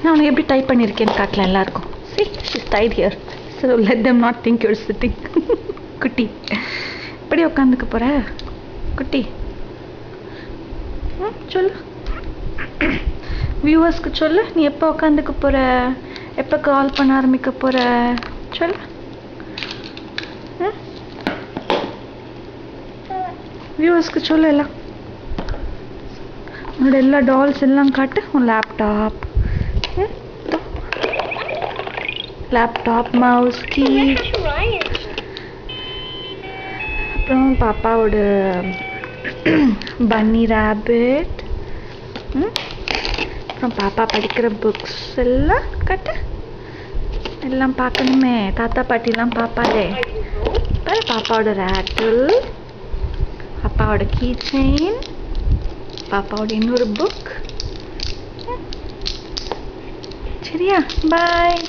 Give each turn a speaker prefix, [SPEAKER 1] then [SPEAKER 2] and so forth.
[SPEAKER 1] நான் உனக்கு எப்படி டைப் பண்ணியிருக்கேன்னு காட்டலாம் எல்லாருக்கும். See, she's tied here. So let them not think you're sitting. குட்டி எப்படி உட்காந்துக்க போற குட்டி? சொல்லு வியூவர்ஸ்க்கு சொல்லு, நீ எப்போ உட்காந்துக்க போற, எப்போ கால் பண்ண ஆரம்பிக்க போற சொல்லு. வியூவர்ஸ்க்கு சொல்லு எல்லாம். உன்னோட எல்லா டால்ஸ் எல்லாம் காட்டு. உன் லேப்டாப் மவுஸ் கீ, அப்புறம் பாப்பாவோட பன்னி ரேபிட், அப்புறம் பாப்பா படிக்கிற புக்ஸ் எல்லாம் காட்டு. எல்லாம் பார்க்கணுமே, தாத்தா பாட்டிலாம் பாப்பாளே. பாப்பாவோட ரேட்டில், பாப்பாவோட கீ செயின், பாப்பாவோட இன்னொரு புக். சரியா? பாய்.